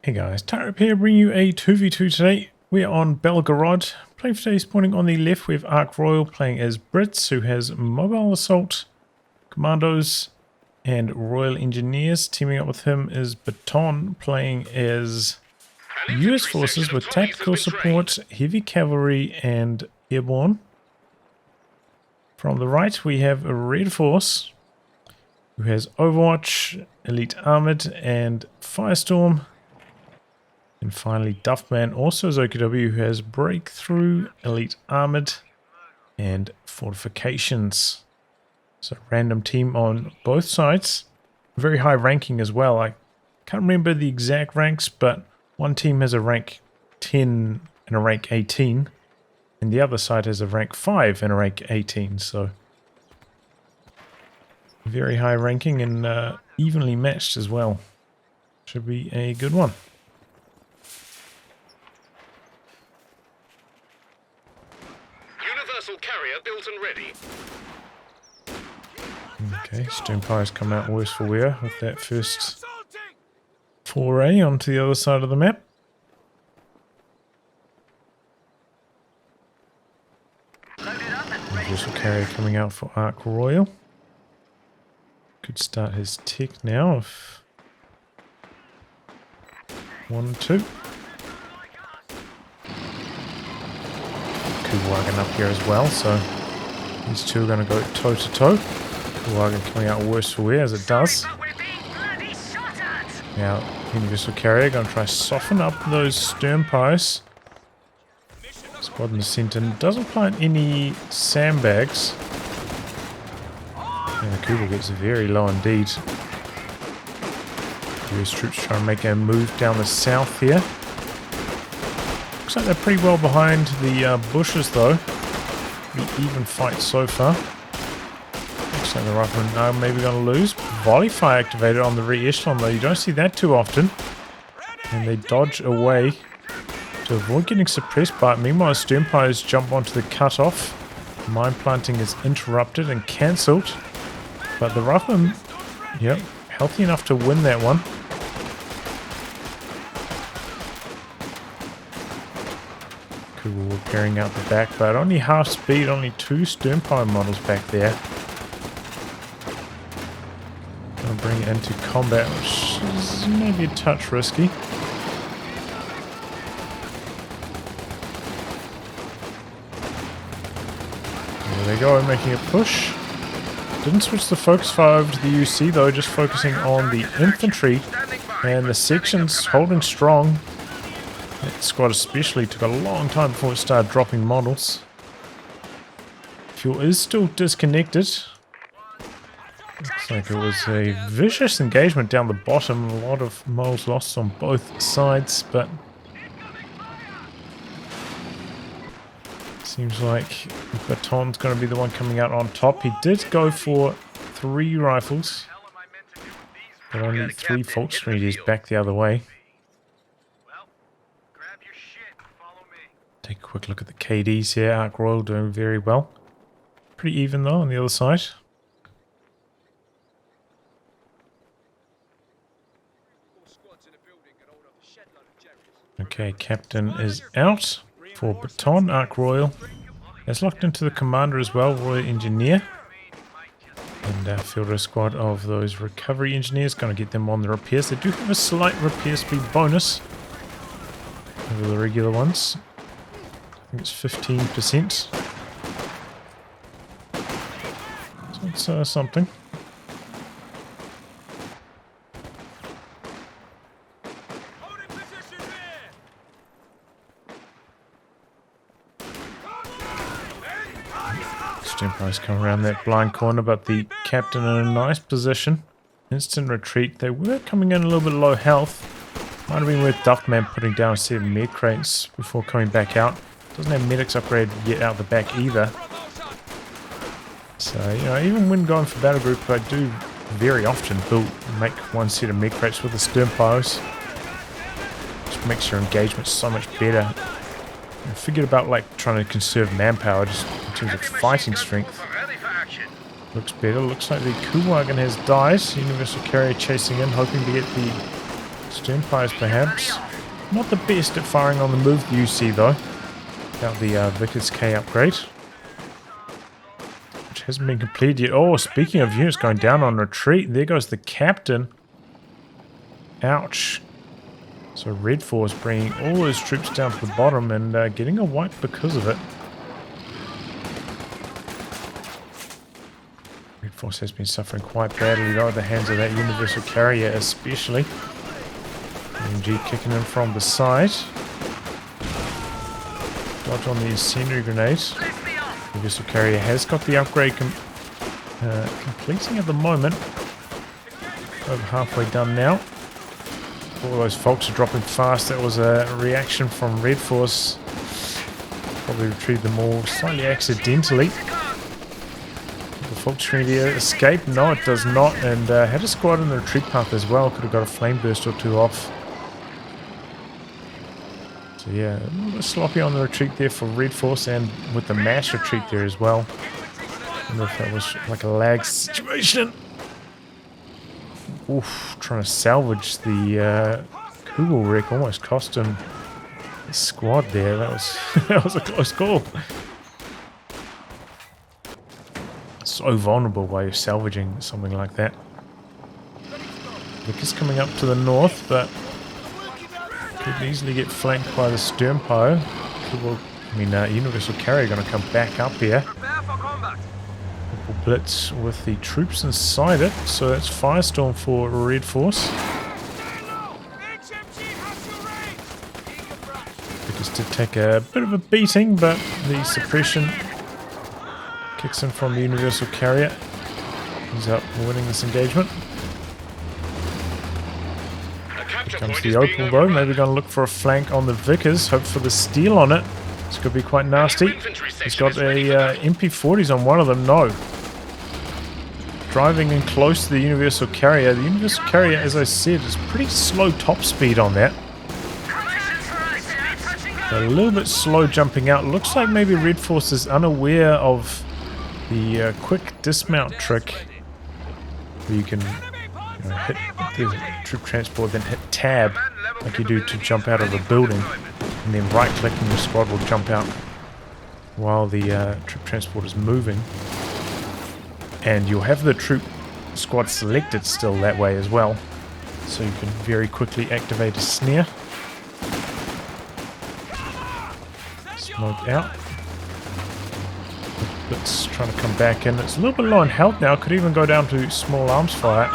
Hey guys, Tarap here, bringing you a 2v2 today. We're on Belgorod. Playing for today, spawning on the left, we have Ark Royal playing as Brits, who has Mobile Assault, Commandos, and Royal Engineers. Teaming up with him is BatON playing as US Forces with Tactical Support, Heavy Cavalry, and Airborne. From the right, we have REDFORCE, who has Overwatch, Elite Armored, and Firestorm. And finally, Duffman, also as OKW, who has Breakthrough, Elite Armored, and Fortifications. So random team on both sides. Very high ranking as well. I can't remember the exact ranks, but one team has a rank 10 and a rank 18. And the other side has a rank 5 and a rank 18. So very high ranking and evenly matched as well. Should be a good one. Carrier built and ready. Okay, Stonepire's come out worse for wear with that first foray onto the other side of the map. Vessel Carrier coming out for Ark Royal. Could start his tech now if 1 2. Wagon up here as well, so these two are going to go toe to toe. Wagon coming out worse for wear as it does. Now, Universal Carrier going to try to soften up those Stonepire's. Squad in the center doesn't plant any sandbags. And the Kuba gets very low indeed. US troops trying to make a move down the south here. Looks like they're pretty well behind the bushes though. Pretty even fight so far. Looks like the riflemen are maybe going to lose. Volley fire activated on the re-echelon though. You don't see that too often. And they dodge away to avoid getting suppressed by it. Meanwhile, Stonepire's jump onto the cutoff. Mine planting is interrupted and cancelled. But the riflemen, yep, healthy enough to win that one. Repairing out the back, but only half speed, only 2 Stonepire models back there. Gonna bring it into combat, which is maybe a touch risky. There they go, making a push. Didn't switch the focus fire over to the UC though, just focusing on the infantry, and the section's holding strong. That squad especially took a long time before it started dropping models. Fuel is still disconnected. Looks like it was a vicious engagement down the bottom. A lot of models lost on both sides, but seems like BatON's going to be the one coming out on top. He did go for 3 rifles, but only 3 Volkswagens back the other way. Take a quick look at the KDs here. Ark Royal doing very well. Pretty even though on the other side. Okay, Captain is out for BatON. Ark Royal has locked into the commander as well, Royal Engineer. And fielder a squad of those recovery engineers. Going to get them on the repairs. They do have a slight repair speed bonus over the regular ones. I think it's 15%. So it's something. Stonepire's come around that blind corner, but the captain in a nice position. Instant retreat. They were coming in a little bit low health. Might have been worth Duffman putting down a set of med crates before coming back out. Doesn't have medics upgrade yet out the back either. So, you know, even when going for battle group, I do very often make one set of med crates with the Stonepire's. Just makes your engagement so much better. I figured about like trying to conserve manpower just in terms of fighting strength. Looks better. Looks like the Kuhwagen has died. Universal Carrier chasing in, hoping to get the Sternfires perhaps. Not the best at firing on the move, the UC though. Without the Vickers K upgrade. Which hasn't been completed yet. Oh, speaking of units going down on retreat, there goes the captain. Ouch. So REDFORCE bringing all those troops down to the bottom and getting a wipe because of it. REDFORCE has been suffering quite badly though at the hands of that universal carrier especially. MG kicking in from the side. Dodge on the incendiary grenades. Universal carrier has got the upgrade completing at the moment. Over halfway done now. All those folks are dropping fast. That was a reaction from REDFORCE. Probably retrieved them all slightly accidentally. The folks trying to escape? No, it does not. And had a squad in the retreat path as well. Could have got a flame burst or two off. So yeah, a little bit sloppy on the retreat there for REDFORCE and with the mass retreat there as well. I wonder if that was like a lag situation. Oof, trying to salvage the Kugel wreck almost cost him the squad there. That was that was a close call. So vulnerable way of salvaging something like that. Vickers coming up to the north, but could easily get flanked by the Sternpo. Universal carrier going to come back up here. Blitz with the troops inside it, so that's Firestorm for REDFORCE. Because did take a bit of a beating, but the suppression kicks in from the universal carrier. He's up winning this engagement. Here comes the Opal though, maybe going to look for a flank on the Vickers, hope for the steal on it. It's going to be quite nasty. He's got a MP40s on one of them, no. Driving in close to the universal carrier. The universal carrier, as I said, is pretty slow top speed on that. A little bit slow jumping out. Looks like maybe REDFORCE is unaware of the quick dismount trick where you can hit the troop transport, then hit tab like you do to jump out of a building, and then right click and your squad will jump out while the troop transport is moving. And you'll have the troop squad selected still that way as well. So you can very quickly activate a snare. Smoke out. Blitz trying to come back in. It's a little bit low on health now. Could even go down to small arms fire.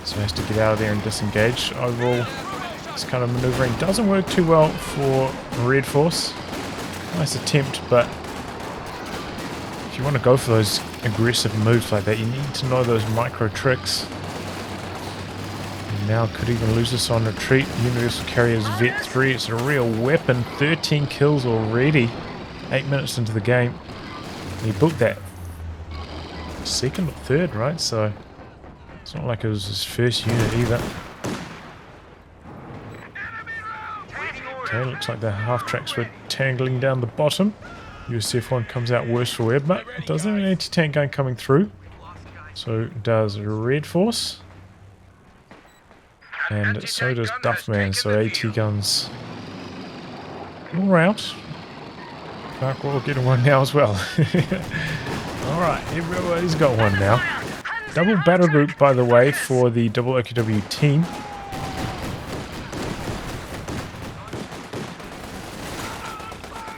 So has to get out of there and disengage. Overall, this kind of maneuvering doesn't work too well for REDFORCE. Nice attempt, but if you want to go for those aggressive moves like that, you need to know those micro tricks. And now could even lose this on retreat. Universal Carrier's Vet 3, it's a real weapon. 13 kills already. 8 minutes into the game. And he built that second or third, right? So it's not like it was his first unit either. Okay, looks like the half tracks were tangling down the bottom. USF1 comes out worse for wear, but it does have an anti-tank gun coming through. So does REDFORCE. And so does Duffman, so AT guns all out. Dark Royal getting one now as well. Alright, everybody's got one now. Double battle group, by the way, for the double OQW team.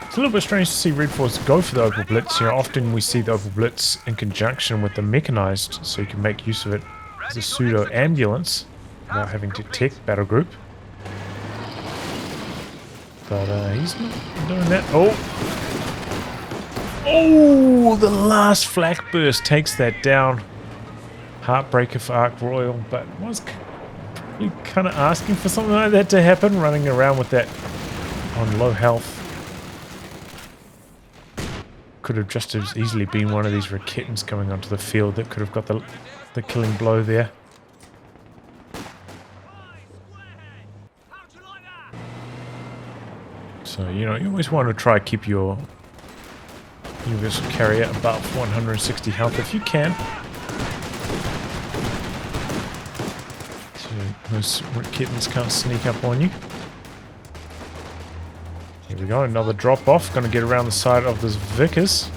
It's a little bit strange to see REDFORCE go for the Opal Blitz. You know, often we see the Opal Blitz in conjunction with the mechanized, so you can make use of it as a pseudo ambulance without having to tech battle group. But he's not doing that. Oh, the last flak burst takes that down. Heartbreaker for Ark Royal, but was probably kind of asking for something like that to happen, running around with that on low health. Could have just as easily been one of these Raketans coming onto the field that could have got the killing blow there. So, you know, you always want to try keep your universal carrier above 160 health if you can. So Those kittens can't sneak up on you. Here we go, another drop off. Gonna get around the side of this Vickers.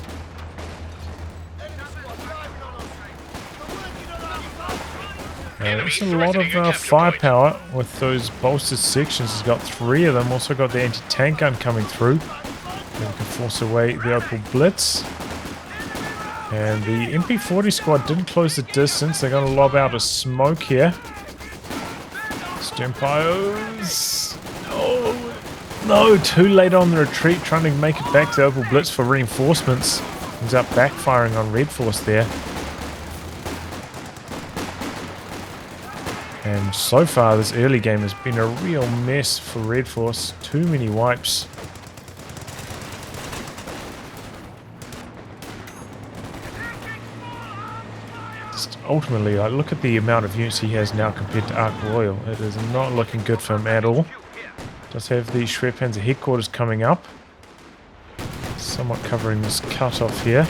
There's a lot of firepower with those bolstered sections. He's got 3 of them. Also got the anti-tank gun coming through. We can force away the Opal Blitz. And the MP40 squad didn't close the distance. They're going to lob out a smoke here. Stempios. Oh, no, too late on the retreat. Trying to make it back to Opal Blitz for reinforcements. Ends up backfiring on REDFORCE there. And so far, this early game has been a real mess for REDFORCE. Too many wipes. Ultimately, I look at the amount of units he has now compared to Ark Royal. It is not looking good for him at all. Does have the Schwerpanzer headquarters coming up. Somewhat covering this cutoff here.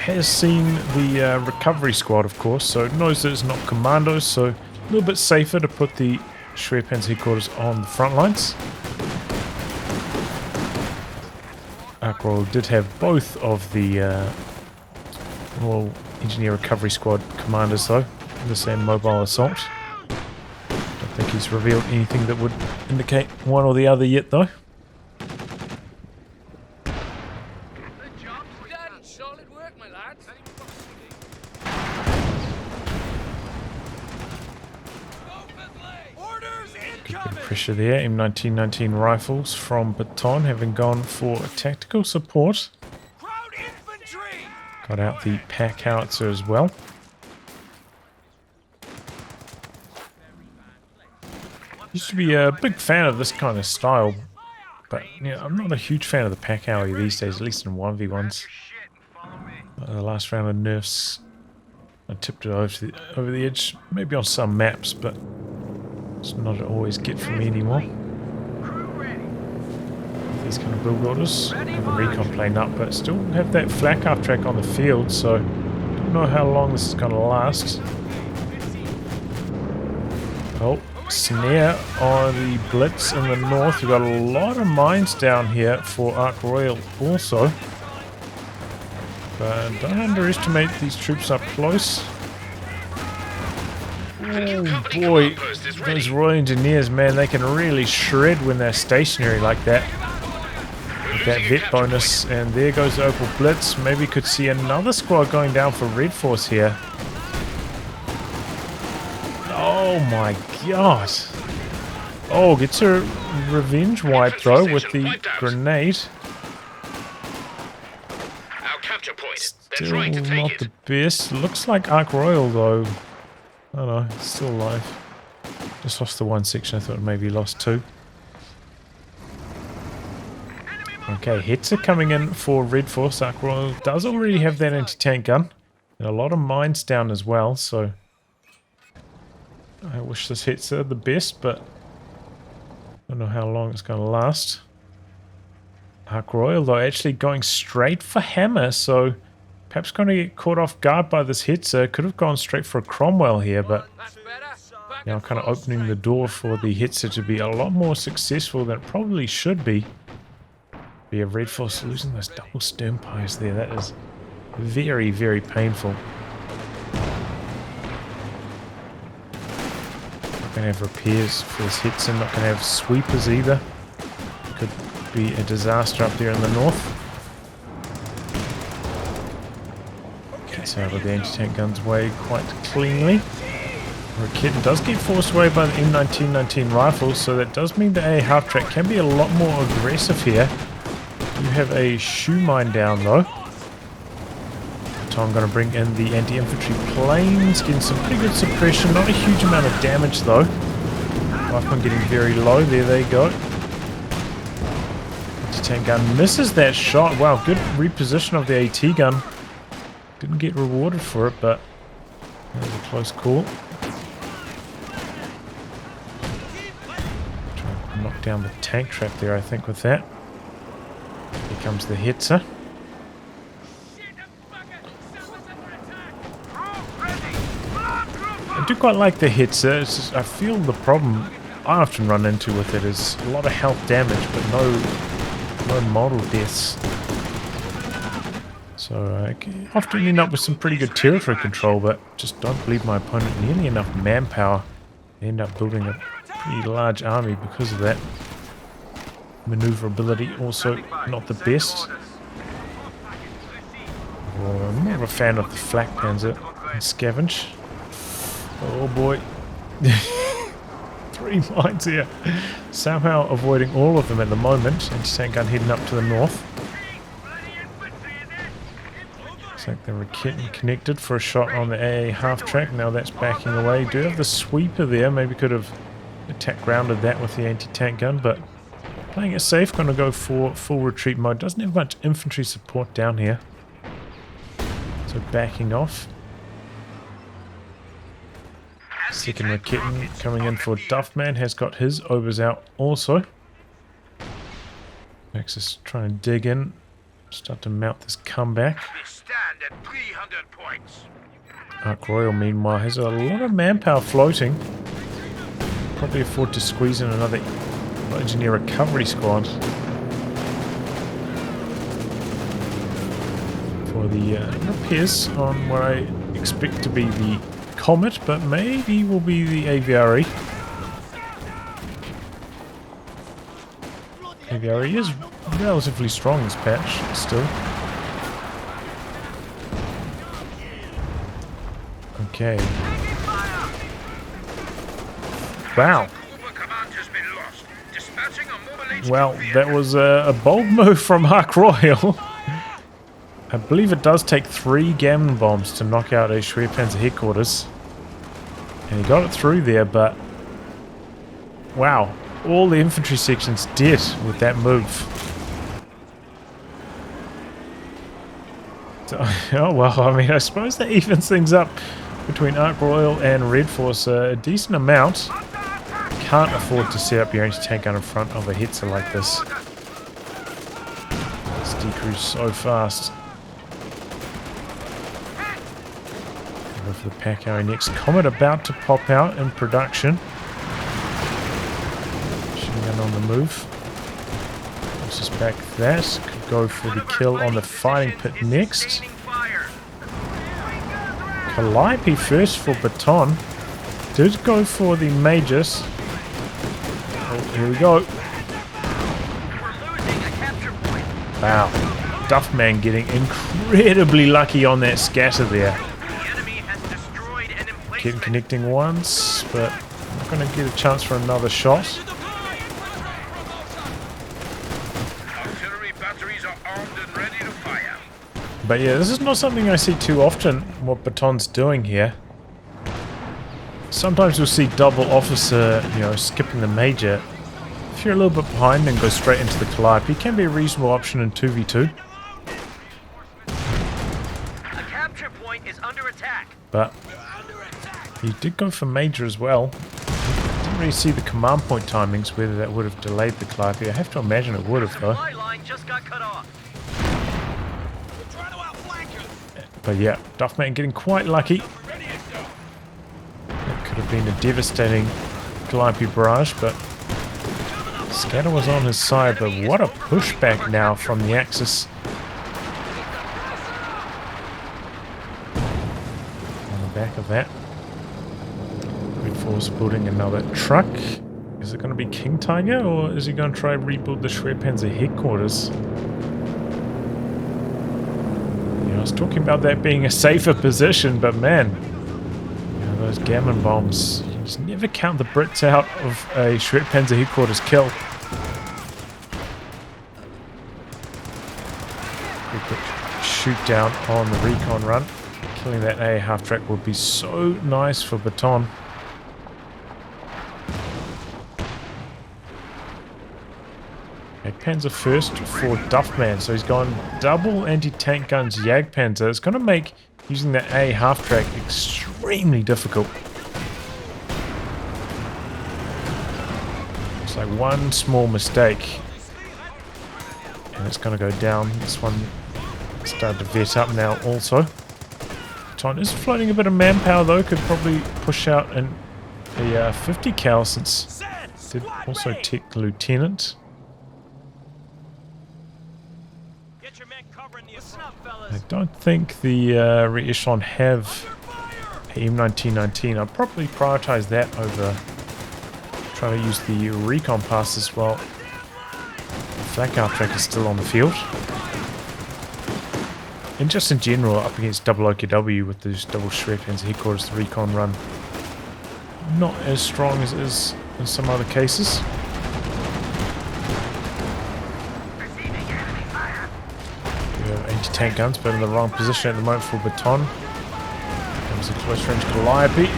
Has seen the recovery squad, of course, so knows that it's not commandos, so a little bit safer to put the Schwerpanzer headquarters on the front lines. Ark Royal did have both of the Royal Engineer Recovery Squad commanders though, this and Mobile Assault. Don't think he's revealed anything that would indicate one or the other yet though. Pressure there. M1919 rifles from BatON having gone for tactical support. Got out the pack howitzer as well. Used to be a big fan of this kind of style, but yeah, I'm not a huge fan of the pack howie these days, at least in 1v1s. The last round of nerfs, I tipped it over the edge, maybe on some maps, but it's not always get for me anymore. These kind of build orders. Have a recon plane up, but still have that flak half track on the field, so don't know how long this is going to last. Oh, snare on the Blitz in the north. We've got a lot of mines down here for Ark Royal also. But don't underestimate these troops up close. Oh boy, those Royal Engineers, man, they can really shred when they're stationary like that. With that vet bonus, and there goes the Opal Blitz. Maybe could see another squad going down for REDFORCE here. Oh my god. Oh, gets a revenge wipe though with the grenade. Still not the best. Looks like Ark Royal though. I don't know, it's still alive. Just lost the one section, I thought maybe lost 2. Okay, hits are coming in for REDFORCE. Ark Royal does already have that anti-tank gun. And a lot of mines down as well, so I wish this hits are the best, but I don't know how long it's going to last. Ark Royal though actually going straight for hammer, so perhaps going to get caught off guard by this Hetzer. Could have gone straight for a Cromwell here, but now kind of opening the door for the Hetzer to be a lot more successful than it probably should be. Yeah, REDFORCE losing those double Stempios there. That is very, very painful. Not going to have repairs for this Hetzer. Not going to have sweepers either. Could be a disaster up there in the north. Gets out of the anti-tank guns way quite cleanly. Kitten does get forced away by the M1919 rifles, so that does mean the A half-track can be a lot more aggressive here. You have a shoe mine down though. So I'm going to bring in the anti-infantry planes, getting some pretty good suppression, not a huge amount of damage though. Duffman getting very low, there they go. Anti-tank gun misses that shot. Wow, good reposition of the AT gun. Didn't get rewarded for it, but that was a close call. Trying to knock down the tank trap there, I think, with that. Here comes the Hetzer. do quite like the hits. It's just, I feel the problem I often run into with it is a lot of health damage, but no model deaths. So I can often end up with some pretty good territory control, but just don't believe my opponent nearly enough manpower. They end up building a pretty large army because of that. Maneuverability also not the best. Well, I'm more of a fan of the flak panzer and scavenge. Oh boy. 3 mines here. Somehow avoiding all of them at the moment. Anti-tank gun heading up to the north. Looks like they were connected for a shot on the AA half track. Now that's backing away. Do have the sweeper there. Maybe could have attack grounded that with the anti-tank gun, but playing it safe. Going to go for full retreat mode. Doesn't have much infantry support down here. So backing off. Second Raketen coming in for Duffman. Has got his obers out also. Max is trying to dig in. Start to mount this comeback. Ark Royal meanwhile has a lot of manpower floating. Probably afford to squeeze in another engineer recovery squad. For the repairs on what I expect to be the Comet, but maybe will be the Aviary. Aviary is relatively strong this patch, still. Okay. Wow. Well, that was a bold move from Ark Royal. I believe it does take 3 Gammon bombs to knock out a Schwerpanzer headquarters. And he got it through there, but wow, all the infantry sections dead with that move. So, oh well, I mean, I suppose that evens things up between Ark Royal and REDFORCE a decent amount. Can't afford to set up your anti-tank gun in front of a hetzer like this. It's decreased so fast. Go for the pack arrow next. Comet about to pop out in production. Shooting gun on the move. Forces back that. Could go for the kill on the fighting pit next. Calliope first for BatON. Did go for the Magus. Oh, here we go. Wow. Duffman getting incredibly lucky on that scatter there. Getting connecting once, but not going to get a chance for another shot. But yeah, this is not something I see too often, what BatON's doing here. Sometimes you'll see double officer, you know, skipping the major. If you're a little bit behind and go straight into the Calliope, it can be a reasonable option in 2v2. A capture point is under attack. But he did go for major as well. Didn't really see the command point timings, whether that would have delayed the Calliope. I have to imagine it would have though. Line just got cut off. But yeah, Duffman getting quite lucky. That could have been a devastating Calliope barrage, but scatter was on his side. But what a pushback now from the Axis. On the back of that, REDFORCE building another truck. Is it going to be King Tiger, or is he going to try and rebuild the Schwerpanzer headquarters? I was talking about that being a safer position, but man, you know, those Gammon bombs, you just never count the Brits out of a Schwerpanzer headquarters kill. Pretty quick shoot down on the recon run. Killing that A half track would be so nice for BatON. Panzer first for Duffman, so he's gone double anti-tank guns Jagdpanzer. It's going to make using that A half track extremely difficult. It's like one small mistake and it's going to go down. This one started to vet up now also. BatON is floating a bit of manpower though. Could probably push out a 50 cal since did also tech lieutenant. I don't think the Re-Echelon have a M1919. I'll probably prioritize that over trying to use the recon pass as well. The flak out track is still on the field. And just in general, up against double OKW with those double Schwertfans headquarters, the recon run not as strong as it is in some other cases. Anti-tank guns, but in the wrong position at the moment for BatON. Comes a close range Calliope.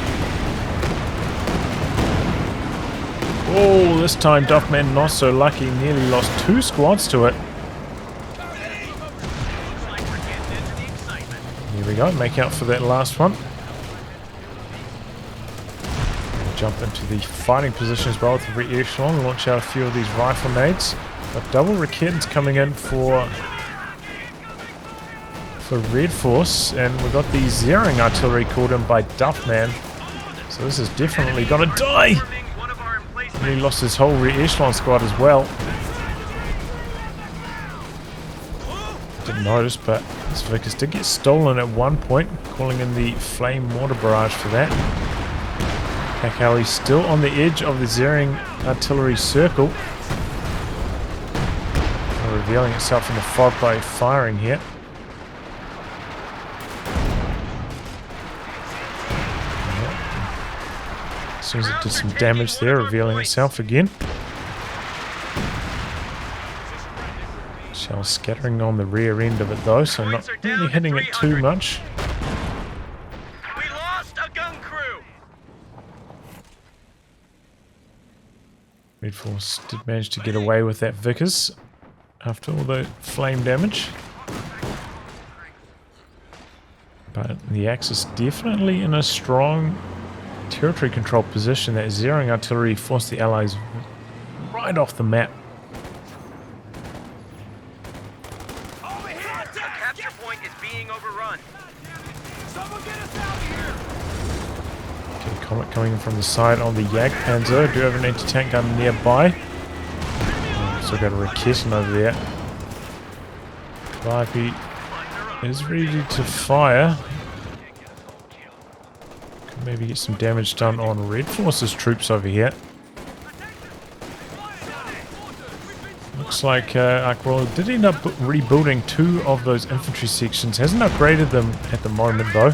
Oh, this time Duffman not so lucky, nearly lost 2 squads to it. Here we go, make out for that last one. Jump into the fighting position as well with the Re-Echelon, launch out a few of these rifle nades. But double Raketens coming in for REDFORCE, and we've got the zeroing artillery called in by Duffman. So this is definitely gonna die! And he lost his whole Re-Echelon squad as well. Didn't notice, but this Vickers did get stolen at one point, calling in the flame mortar barrage for that. Kakali still on the edge of the zeroing artillery circle. Revealing itself in the fog by firing here. As soon as it did some damage there, revealing itself again. Shell scattering on the rear end of it though, so not really hitting it too much. We lost a gun crew. REDFORCE did manage to get away with that Vickers after all the flame damage. But the Axis definitely in a strong territory control position. That zeroing artillery forced the Allies right off the map. A capture point is being overrun. Someone get us out here. Okay, Comet coming in from the side on the Jagdpanzer. Do have an anti-tank gun nearby. Still got a Raketen over there. Calliope is ready to fire. Could maybe get some damage done on REDFORCE's troops over here. Looks like Ark Royal did end up rebuilding 2 of those infantry sections. Hasn't upgraded them at the moment though.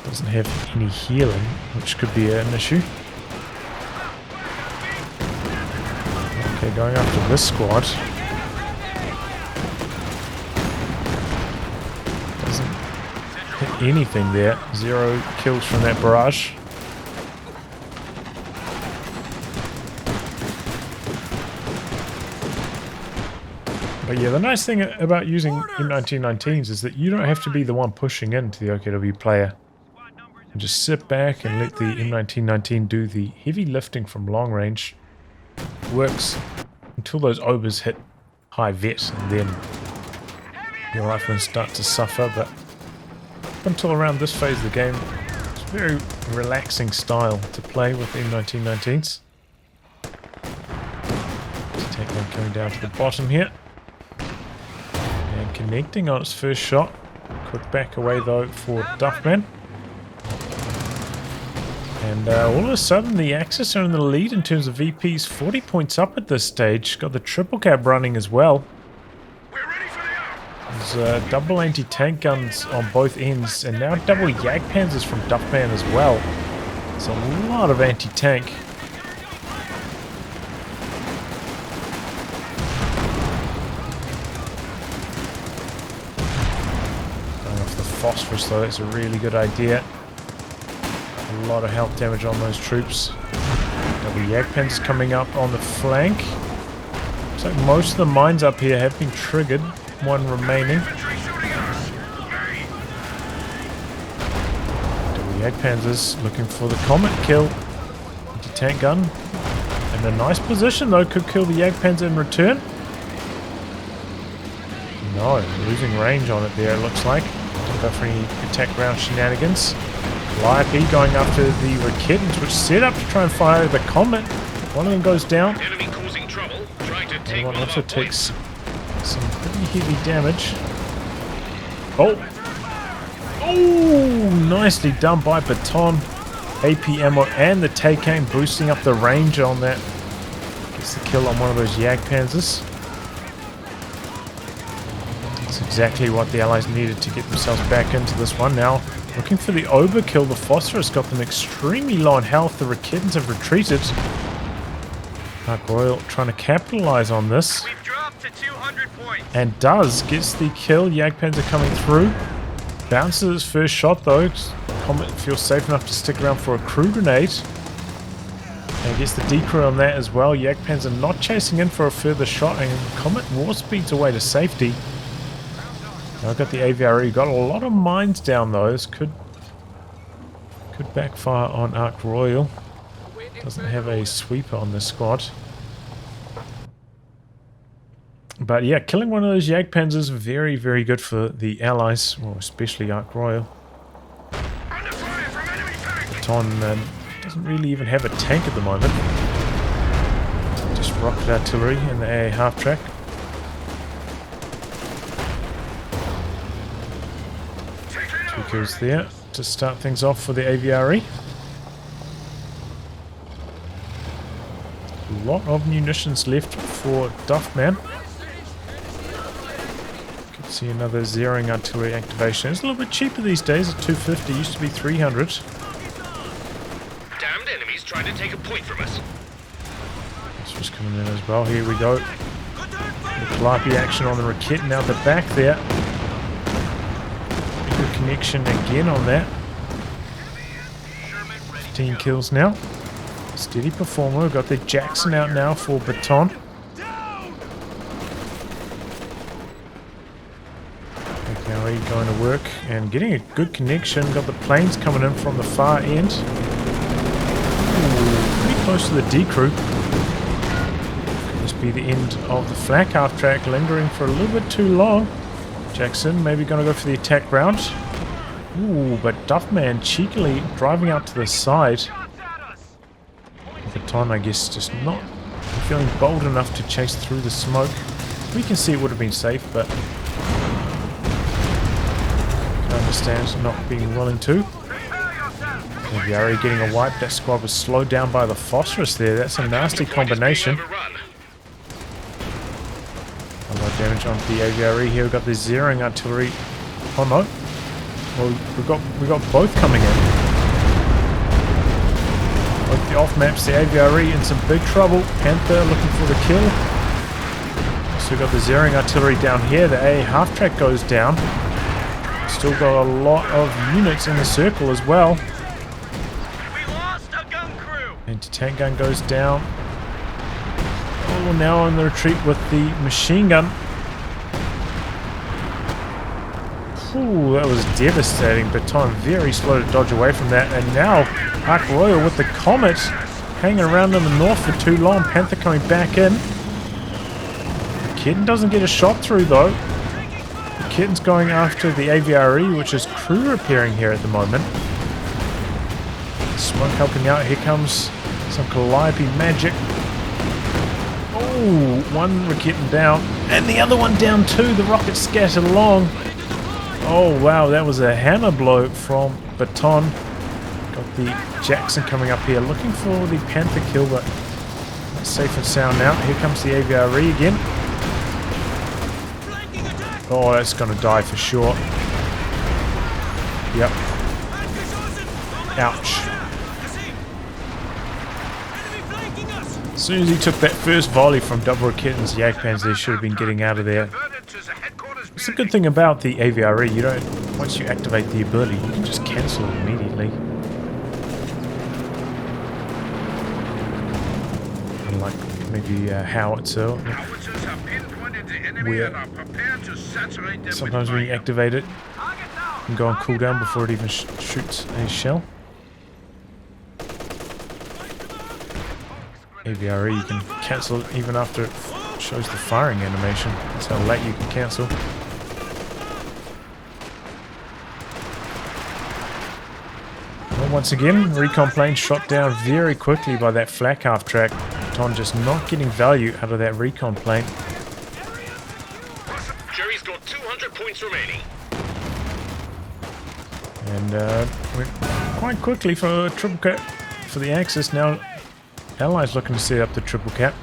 Doesn't have any healing, which could be an issue. Okay, going after this squad. Doesn't hit anything there. 0 kills from that barrage. But yeah, the nice thing about using M1919s is that you don't have to be the one pushing into the OKW player. And just sit back and let the M1919 do the heavy lifting from long range. Works until those obers hit high vet, and then your riflemen start to suffer. But up until around this phase of the game, it's a very relaxing style to play with M1919s. Tank one coming down to the bottom here. And connecting on its first shot. Quick back away though for Duffman. And all of a sudden the Axis are in the lead in terms of VPs, 40 points up at this stage. Got the triple cab running as well. There's double anti-tank guns on both ends, and now double Jagdpanzers from Duffman as well. It's a lot of anti-tank. Going off the phosphorus though, that's a really good idea. A lot of health damage on those troops. Double Jagdpanzers coming up on the flank. Looks like most of the mines up here have been triggered. One remaining. Double Jagdpanzers looking for the Comet kill. Anti-tank gun. In a nice position though, could kill the Jagdpanzer in return. No, losing range on it there, it looks like. Don't go for any attack round shenanigans. Calliope going after the Raketans, which set up to try and fire the Comet. One of them goes down. Enemy causing trouble, trying to take One one of also our takes points. some pretty heavy damage. Oh! Oh! Nicely done by BatON. AP ammo and the take aim, boosting up the range on that. Gets the kill on one of those Jagdpanzers. That's exactly what the Allies needed to get themselves back into this one. Now, looking for the overkill. The Phosphorus got them extremely low on health. The Raketans have retreated. Ark Royal trying to capitalize on this. We've dropped to 200 points. And does. Gets the kill. Jagdpanzer coming through. Bounces his first shot though. Comet feels safe enough to stick around for a crew grenade. And gets the decrew on that as well. Jagdpanzer not chasing in for a further shot. And Comet war speeds away to safety. Now I've got the AVRE. Got a lot of mines down though. This could backfire on Ark Royal. Doesn't have a sweeper on this squad. But yeah, killing one of those Jagdpanzers, very, very good for the Allies, well, especially Ark Royal. BatON doesn't really even have a tank at the moment. Just rocket artillery and the AA half-track. 2 kills there to start things off for the AVRE. A lot of munitions left for Duffman. See another zeroing artillery activation. It's a little bit cheaper these days at 250. Used to be 300. Damned enemies trying to take a point from us. It's just coming in as well. Here we go. The Calliope action on the Raketan out the back there. Good connection again on that. 15 kills now. Steady performer. We've got the Jackson out now for BatON. Going to work and getting a good connection. Got the planes coming in from the far end. Ooh, pretty close to the decrew. Could this be the end of the flak half track, lingering for a little bit too long. Jackson maybe going to go for the attack round. Ooh, but Duffman cheekily driving out to the side. BatON, I guess, just not feeling bold enough to chase through the smoke. We can see it would have been safe, but I understand not being willing to. Yari getting a wipe. That squad was slowed down by the Phosphorus there. That's a nasty combination. A lot of damage on the AVRE here. We've got the zeroing artillery. Oh no. Well, we got both coming in. Both the off maps, the AVRE in some big trouble. Panther looking for the kill. So we've got the zeroing artillery down here. The A half track goes down. Still got a lot of units in the circle as well. We lost a gun crew. Anti-tank gun goes down. Oh, now on the retreat with the machine gun. Ooh, that was devastating. BatON very slow to dodge away from that. And now Ark Royal with the Comet hanging around in the north for too long. Panther coming back in. The Kitten doesn't get a shot through though. Kitten's going after the AVRE, which is crew repairing here at the moment. Smoke helping out. Here comes some Calliope magic. Oh, one Raketen down. And the other one down too. The rockets scattered along. Oh, wow. That was a hammer blow from BatON. Got the Jackson coming up here. Looking for the Panther kill, but that's safe and sound now. Here comes the AVRE again. Oh, that's going to die for sure. Yep. Ouch. As soon as he took that first volley from double Raketan's Jagdpanzer, he should have been getting out of there. It's a good thing about the AVRE, you don't, once you activate the ability, you can just cancel it immediately. Unlike maybe Howitzer, where sometimes when you activate it, you can go on cooldown before it even shoots a shell. AVRE, you can cancel it even after it shows the firing animation. That's how late you can cancel. Once again, recon plane shot down very quickly by that flak half track. BatON just not getting value out of that recon plane. Jerry's got 200 points remaining. And went quite quickly for a triple cap for the Axis. Now Allies looking to set up the triple cap.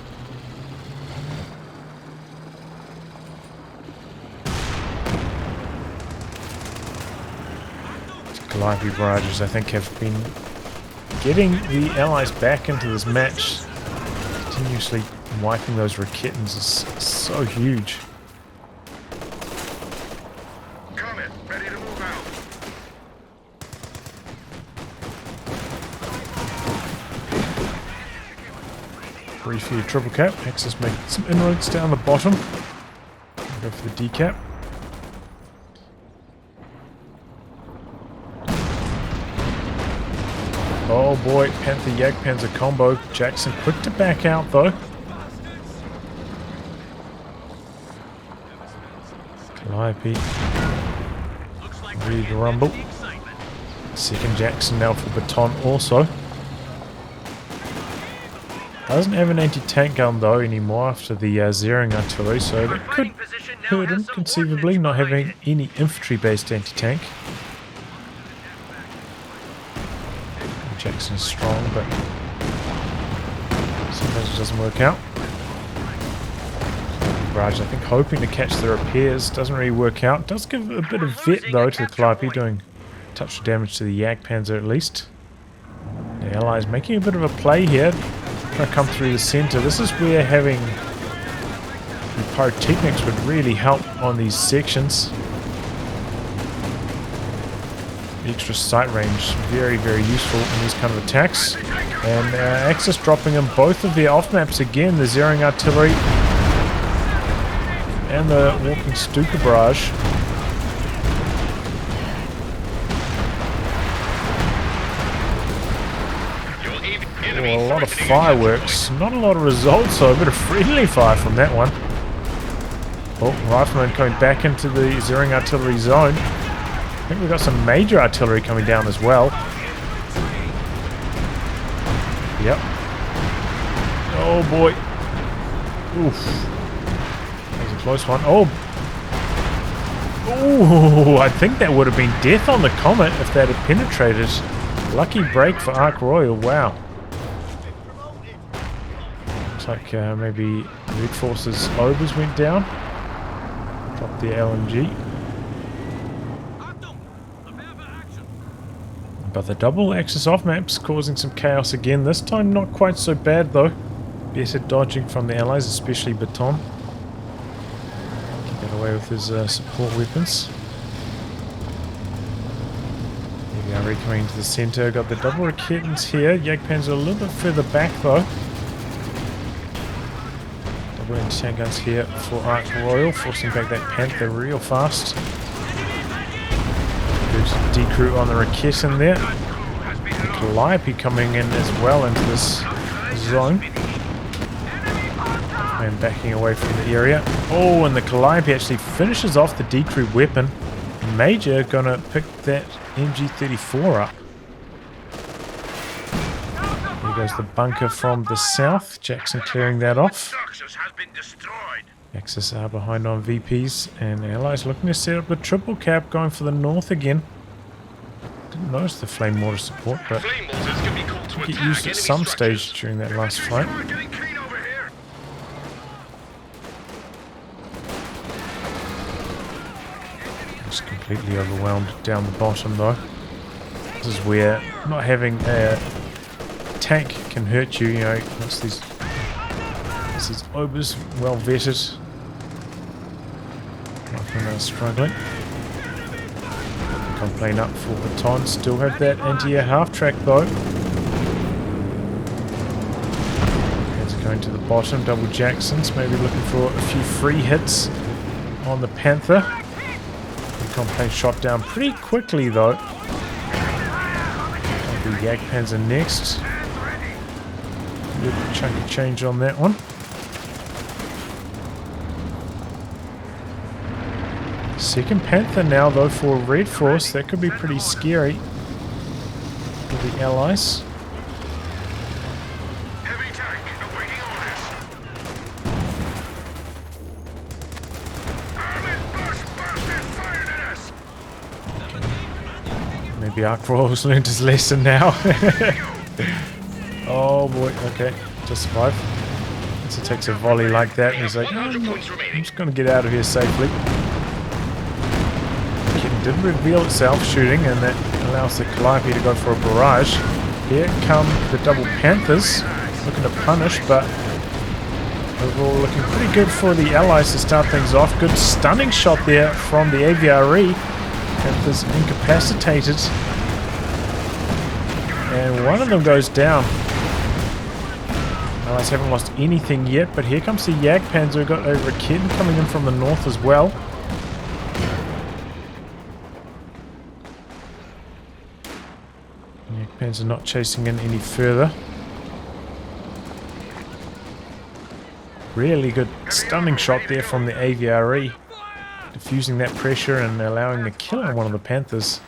Calliope barrages, I think, have been getting the Allies back into this match. Continuously wiping those Raketans is so huge. Comet, ready to move out. Briefly a triple cap. Axis making some inroads down the bottom. Go for the decap. Oh boy, Panther Jagdpanzer combo. Jackson quick to back out though. Calliope ready to rumble. Second Jackson now for BatON also. Doesn't have an anti-tank gun though anymore after the zeroing artillery, so that could hurt him conceivably, not having any infantry-based anti-tank. Jackson's strong, but sometimes it doesn't work out. Barrage, I think, hoping to catch the repairs. Doesn't really work out. Does give a bit of vet, though, to the Calliope, doing a touch of damage to the Jagdpanzer at least. The Allies making a bit of a play here. Trying to come through the centre. This is where having the pyrotechnics would really help on these sections. Extra sight range, very, very useful in these kind of attacks. And Axis dropping in both of their off-maps again, the zeroing artillery and the walking Stuka barrage. Oh, a lot of fireworks, not a lot of results though, a bit of friendly fire from that one. Oh, Rifleman coming back into the zeroing artillery zone. I think we've got some major artillery coming down as well. Yep. Oh boy. Oof. That was a close one. Oh. Ooh, I think that would have been death on the Comet if that had penetrated. Lucky break for Ark Royal. Wow. Looks like maybe REDFORCE's Obers went down. Dropped the LMG. But the double Axis off maps causing some chaos again. This time not quite so bad though. Better dodging from the Allies, especially BatON. Can get away with his support weapons. Here we are, recoming into the centre. Got the double Raketans here. Jagdpanzer a little bit further back though. Double anti-tank guns here for Ark Royal, forcing back that Panther real fast. Decrew on the Raketan there. The Calliope coming in as well into this zone. And backing away from the area. Oh, and the Calliope actually finishes off the decrew weapon. Major gonna pick that MG34 up. There goes the bunker from the south. Jackson clearing that off. Axis are behind on VPs, and the Allies looking to set up the triple cap, going for the north again. Didn't notice the flame mortar support, but get used at some stage during that last fight. Just completely overwhelmed down the bottom though. This is where not having a tank can hurt you, you know, once these Obers well vetted. Riflemen are struggling. Complain up for BatON. Still have that anti-air half-track though. As going to the bottom, double Jacksons, maybe looking for a few free hits on the Panther. Complain shot down pretty quickly though. The Jagdpanzer next. Good chunk of change on that one. Second Panther now though for REDFORCE. That could be pretty scary. for the Allies. Heavy tank, awaiting orders. Armored bus bastard fired at us! Maybe Ark Royal's learned his lesson now. Oh boy, okay, just survive. So he takes a volley like that and he's like, I'm just going to get out of here safely. The kitten did reveal itself shooting, and that allows the Calliope to go for a barrage. Here come the double Panthers looking to punish, but overall looking pretty good for the Allies to start things off. Good stunning shot there from the AVRE. Panthers incapacitated. And one of them goes down. Allies haven't lost anything yet, but here comes the Jagdpanzer who got over a kitten coming in from the north as well. Jagdpanzer not chasing in any further. Really good stunning shot there from the AVRE. Diffusing that pressure and allowing the kill on one of the Panthers.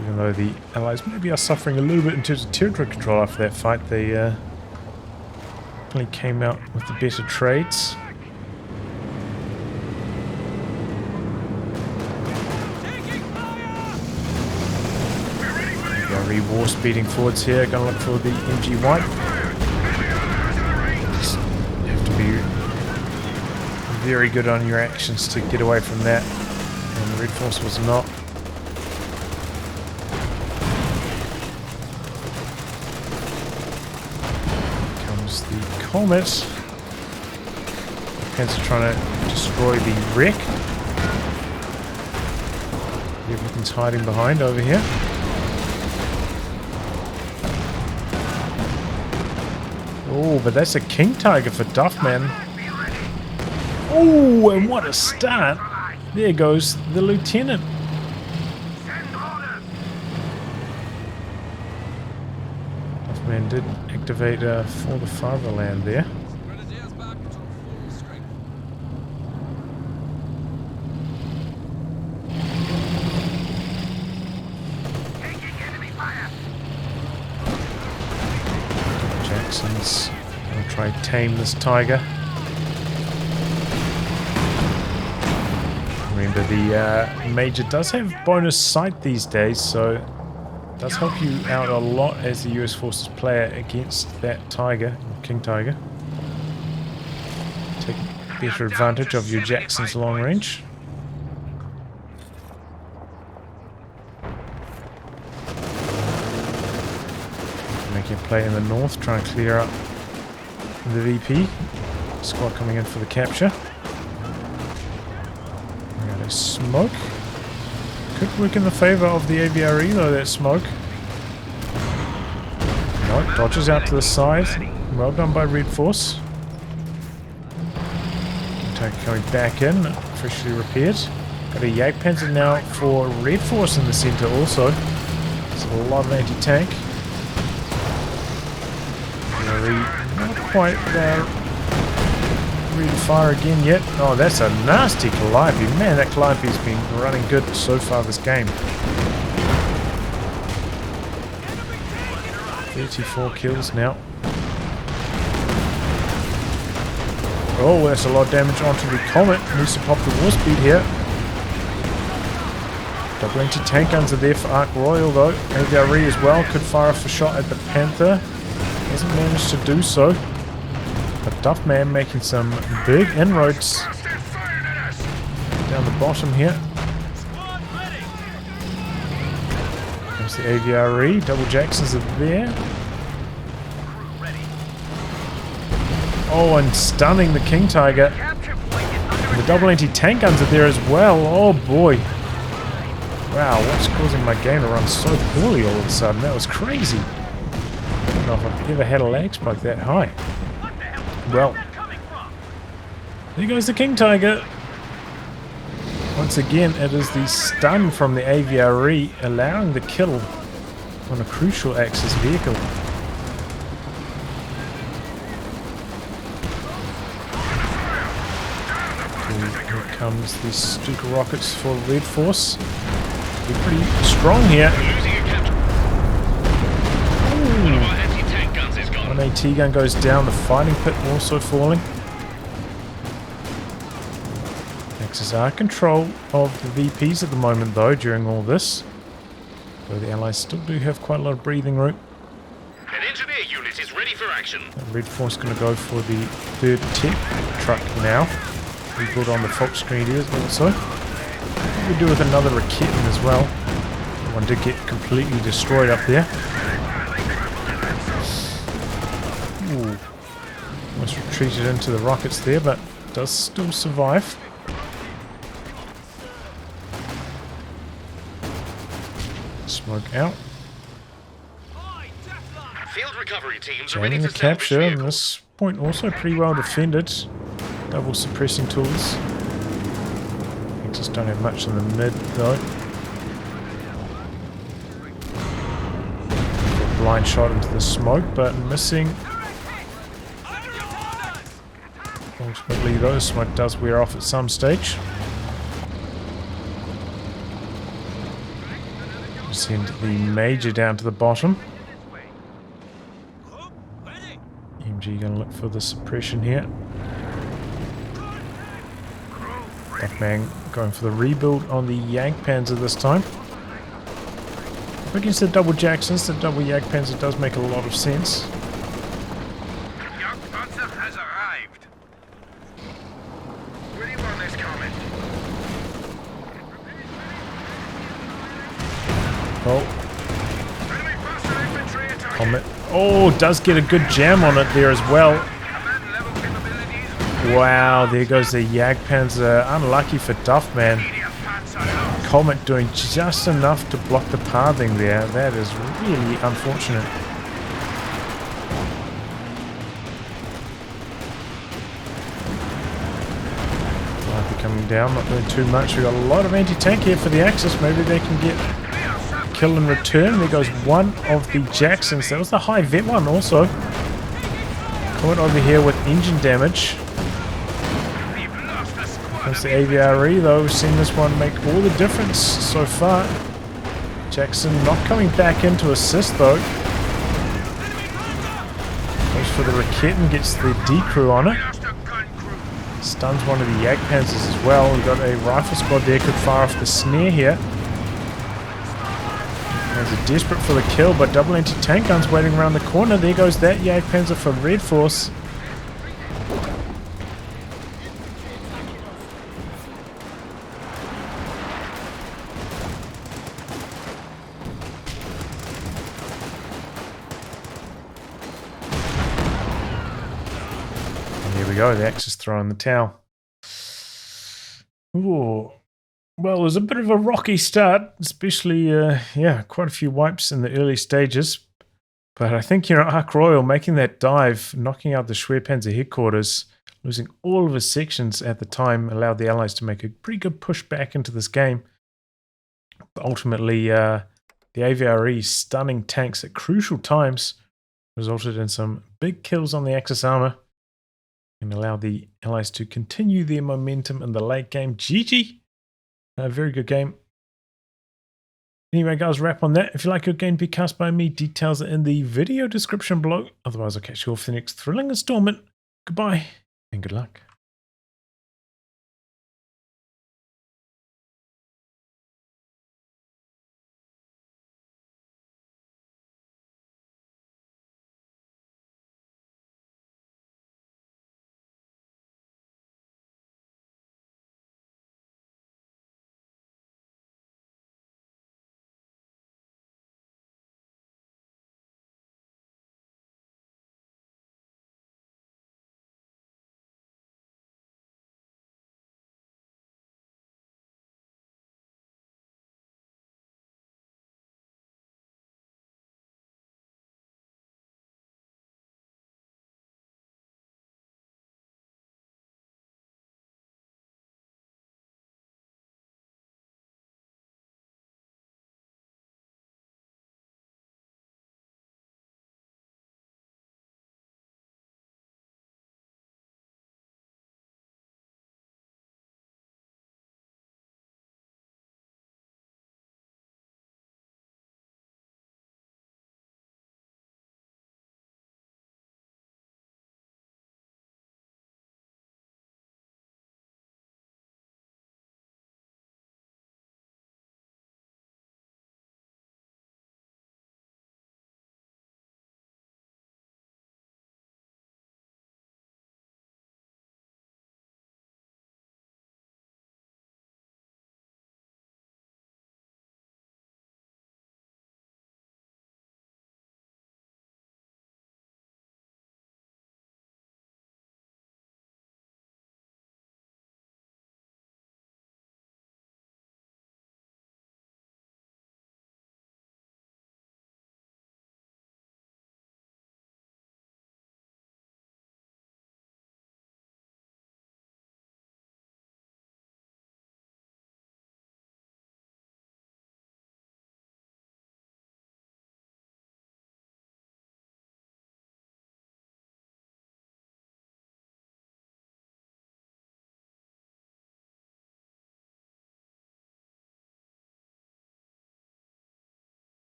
Even though the Allies maybe are suffering a little bit in terms of territory control after that fight, they definitely came out with the better trades. AVRE war speeding forwards here, going to look for the MG White. Just have to be very good on your actions to get away from that, and the Red Force was not. The Comet. Panzer trying to destroy the wreck. Everything's hiding behind over here. Oh, but that's a King Tiger for Duffman. Oh, and what a start. There goes the Lieutenant. Duffman did activate for the fatherland there. Jackson's going to try to tame this tiger. Remember, the Major does have bonus sight these days, so it does help you out a lot as the US Forces player against that Tiger, King Tiger. Take better advantage of your Jackson's long range. Making a play in the north, trying to clear up the VP. Squad coming in for the capture. We got a smoke. Could work in the favour of the AVRE though, that smoke. No, dodges out to the side. Well done by Red Force. Tank coming back in, freshly repaired. Got a Jagdpanzer now for Red Force in the centre also. So a lot of anti-tank. Not quite ready to fire again yet. Oh, that's a nasty Calliope. Man, that Calliope's been running good so far this game. 34 kills now. Oh, that's a lot of damage onto the Comet. Needs to pop the war speed here. Double anti-tank guns are there for Ark Royal though. AVRE as well could fire off a shot at the Panther. Hasn't managed to do so. But Duffman making some big inroads down the bottom here. Comes the AVRE. Double Jacksons are there. Oh, and stunning the King Tiger. And the double anti-tank guns are there as well. Oh boy. Wow, what's causing my game to run so poorly all of a sudden? That was crazy. I don't know if I've ever had a lag spike that high. Well, there goes the King Tiger. Once again, it is the stun from the AVRE allowing the kill on a crucial Axis vehicle. Here comes the Stuka rockets for Red Force. They're pretty strong here. One AT gun goes down, the fighting pit also falling. Axis are control of the VPs at the moment though during all this. Though the Allies still do have quite a lot of breathing room. An engineer unit is ready for action. REDFORCE going to go for the third tech truck now. Rebuild on the Fox grenadiers also. We do with another Raketen as well. That one did get completely destroyed up there. Ooh. Almost retreated into the rockets there, but does still survive. Smoke out. Field recovery teams are Jamming ready the to salvage capture, and vehicles. this point also pretty well defended. Double suppressing tools. Just don't have much in the mid though. Blind shot into the smoke, but missing. Ultimately though, smoke does wear off at some stage. Send the major down to the bottom. MG gonna look for the suppression here. Duffman going for the rebuild on the Jagdpanzer this time. Against the double Jacksons, the double Jagdpanzer does make a lot of sense. Jagdpanzer has arrived. Where do you want this coming? Oh, Enemy faster infantry attacking. Comet. Oh, does get a good jam on it there as well. Command level capabilities. Wow, there goes the Jagdpanzer. Unlucky for Duffman. Immediate panzer lost. Comet doing just enough to block the pathing there. That is really unfortunate. Might be coming down, not doing too much. We've got a lot of anti-tank here for the Axis. Maybe they can get a kill in return. There goes one of the Jacksons. That was the high vet one also. Comet over here with engine damage. We've lost the squad. Comes the AVRE though, we've seen this one make all the difference so far. Jackson not coming back in to assist though. Goes for the Raketen, gets the D-crew on it. Lost a gun crew. Stuns one of the Jagdpanzers as well. We've got a rifle squad there, could fire off the snare here. They're desperate for the kill, but double anti-tank guns waiting around the corner. There goes that Jagdpanzer from REDFORCE. There we go, the Axis throwing the towel. Ooh. Well, it was a bit of a rocky start, especially, quite a few wipes in the early stages. But I think, Ark Royal making that dive, knocking out the Schwerpanzer headquarters, losing all of his sections at the time, allowed the Allies to make a pretty good push back into this game. But ultimately, the AVRE stunning tanks at crucial times resulted in some big kills on the Axis armor and allowed the Allies to continue their momentum in the late game. GG! A very good game. Anyway, guys, wrap on that. If you like your game to be cast by me, details are in the video description below. Otherwise, I'll catch you all for the next thrilling installment. Goodbye, and good luck.